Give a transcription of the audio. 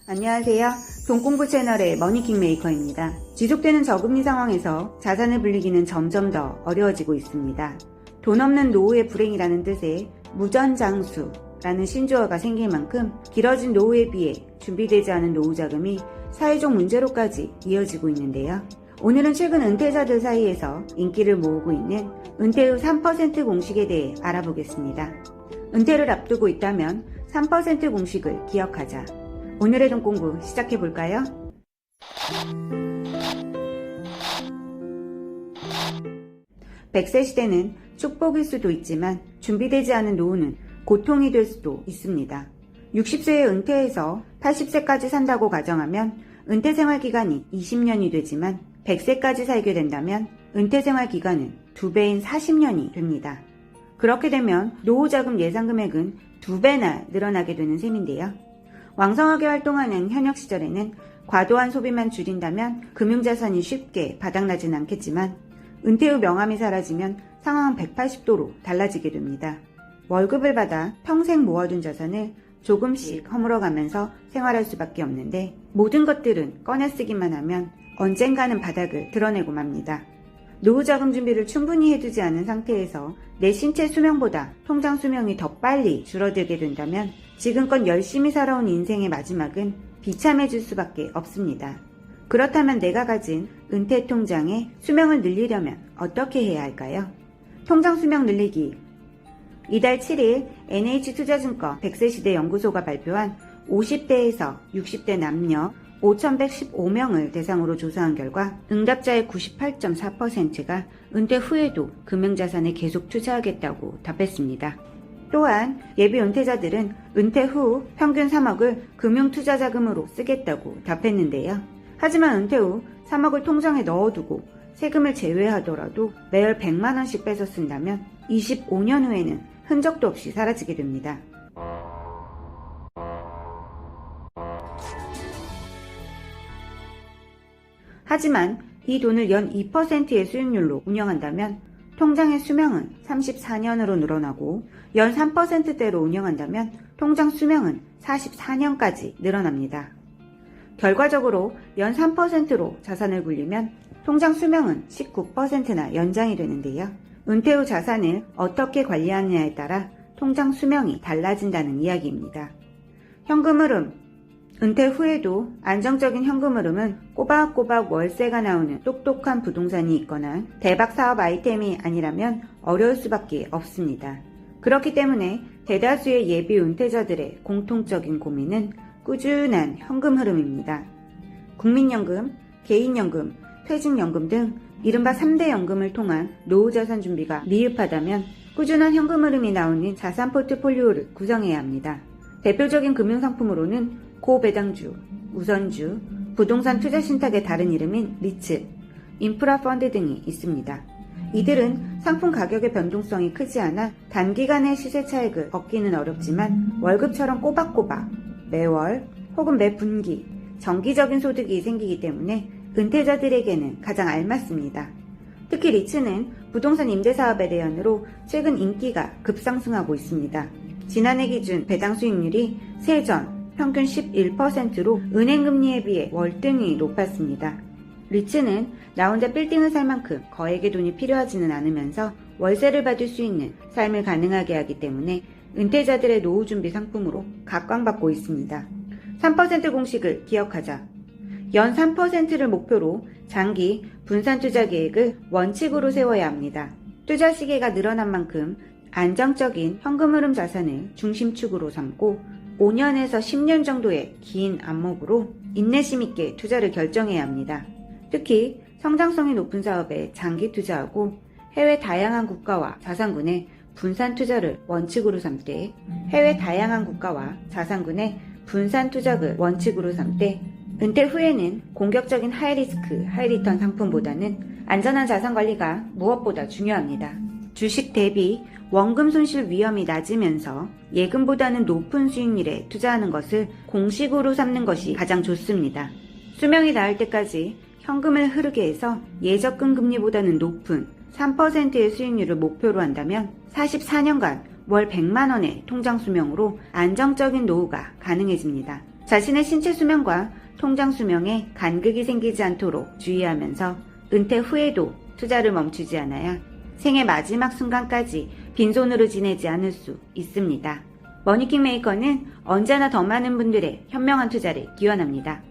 안녕하세요. 돈공부 채널의 머니킹메이커입니다. 지속되는 저금리 상황에서 자산을 불리기는 점점 더 어려워지고 있습니다. 돈 없는 노후의 불행이라는 뜻의 무전장수라는 신조어가 생길 만큼 길어진 노후에 비해 준비되지 않은 노후 자금이 사회적 문제로까지 이어지고 있는데요. 오늘은 최근 은퇴자들 사이에서 인기를 모으고 있는 은퇴 후 3% 공식에 대해 알아보겠습니다. 은퇴를 앞두고 있다면 3% 공식을 기억하자. 오늘의 돈 공부 시작해볼까요? 100세 시대는 축복일 수도 있지만 준비되지 않은 노후는 고통이 될 수도 있습니다. 60세에 은퇴해서 80세까지 산다고 가정하면 은퇴 생활 기간이 20년이 되지만 100세까지 살게 된다면 은퇴 생활 기간은 2배인 40년이 됩니다. 그렇게 되면 노후 자금 예상 금액은 2배나 늘어나게 되는 셈인데요. 왕성하게 활동하는 현역 시절에는 과도한 소비만 줄인다면 금융자산이 쉽게 바닥나진 않겠지만 은퇴 후 명함이 사라지면 상황은 180도로 달라지게 됩니다. 월급을 받아 평생 모아둔 자산을 조금씩 허물어가면서 생활할 수밖에 없는데 모든 것들은 꺼내 쓰기만 하면 언젠가는 바닥을 드러내고 맙니다. 노후 자금 준비를 충분히 해두지 않은 상태에서 내 신체 수명보다 통장 수명이 더 빨리 줄어들게 된다면 지금껏 열심히 살아온 인생의 마지막은 비참해질 수밖에 없습니다. 그렇다면 내가 가진 은퇴 통장의 수명을 늘리려면 어떻게 해야 할까요? 통장 수명 늘리기. 이달 7일 NH투자증권 100세 시대 연구소가 발표한 50대에서 60대 남녀 5,115명을 대상으로 조사한 결과 응답자의 98.4%가 은퇴 후에도 금융자산에 계속 투자하겠다고 답했습니다. 또한 예비 은퇴자들은 은퇴 후 평균 3억을 금융투자자금으로 쓰겠다고 답했는데요. 하지만 은퇴 후 3억을 통장에 넣어두고 세금을 제외하더라도 매월 100만원씩 빼서 쓴다면 25년 후에는 흔적도 없이 사라지게 됩니다. 하지만 이 돈을 연 2%의 수익률로 운영한다면 통장의 수명은 34년으로 늘어나고 연 3%대로 운영한다면 통장 수명은 44년까지 늘어납니다. 결과적으로 연 3%로 자산을 굴리면 통장 수명은 19%나 연장이 되는데요. 은퇴 후 자산을 어떻게 관리하느냐에 따라 통장 수명이 달라진다는 이야기입니다. 현금 흐름. 은퇴 후에도 안정적인 현금 흐름은 꼬박꼬박 월세가 나오는 똑똑한 부동산이 있거나 대박 사업 아이템이 아니라면 어려울 수밖에 없습니다. 그렇기 때문에 대다수의 예비 은퇴자들의 공통적인 고민은 꾸준한 현금 흐름입니다. 국민연금, 개인연금, 퇴직연금 등 이른바 3대 연금을 통한 노후자산 준비가 미흡하다면 꾸준한 현금 흐름이 나오는 자산 포트폴리오를 구성해야 합니다. 대표적인 금융상품으로는 고배당주, 우선주, 부동산 투자 신탁의 다른 이름인 리츠, 인프라 펀드 등이 있습니다. 이들은 상품 가격의 변동성이 크지 않아 단기간의 시세 차익을 얻기는 어렵지만 월급처럼 꼬박꼬박 매월 혹은 매 분기 정기적인 소득이 생기기 때문에 은퇴자들에게는 가장 알맞습니다. 특히 리츠는 부동산 임대사업의 대안으로 최근 인기가 급상승하고 있습니다. 지난해 기준 배당 수익률이 세전 평균 11%로 은행금리에 비해 월등히 높았습니다. 리츠는 나 혼자 빌딩을 살 만큼 거액의 돈이 필요하지는 않으면서 월세를 받을 수 있는 삶을 가능하게 하기 때문에 은퇴자들의 노후 준비 상품으로 각광받고 있습니다. 3% 공식을 기억하자. 연 3%를 목표로 장기 분산 투자 계획을 원칙으로 세워야 합니다. 투자 시기가 늘어난 만큼 안정적인 현금 흐름 자산을 중심축으로 삼고 5년에서 10년 정도의 긴 안목으로 인내심 있게 투자를 결정해야 합니다. 특히 성장성이 높은 사업에 장기 투자하고 해외 다양한 국가와 자산군의 분산 투자를 원칙으로 삼되 해외 다양한 국가와 자산군의 분산 투자를 원칙으로 삼되 은퇴 후에는 공격적인 하이리스크, 하이리턴 상품보다는 안전한 자산 관리가 무엇보다 중요합니다. 주식 대비 원금 손실 위험이 낮으면서 예금보다는 높은 수익률에 투자하는 것을 공식으로 삼는 것이 가장 좋습니다. 수명이 닿을 때까지 현금을 흐르게 해서 예적금 금리보다는 높은 3%의 수익률을 목표로 한다면 44년간 월 100만원의 통장 수명으로 안정적인 노후가 가능해집니다. 자신의 신체 수명과 통장 수명에 간극이 생기지 않도록 주의하면서 은퇴 후에도 투자를 멈추지 않아야 생애 마지막 순간까지 빈손으로 지내지 않을 수 있습니다. 머니킹 메이커는 언제나 더 많은 분들의 현명한 투자를 기원합니다.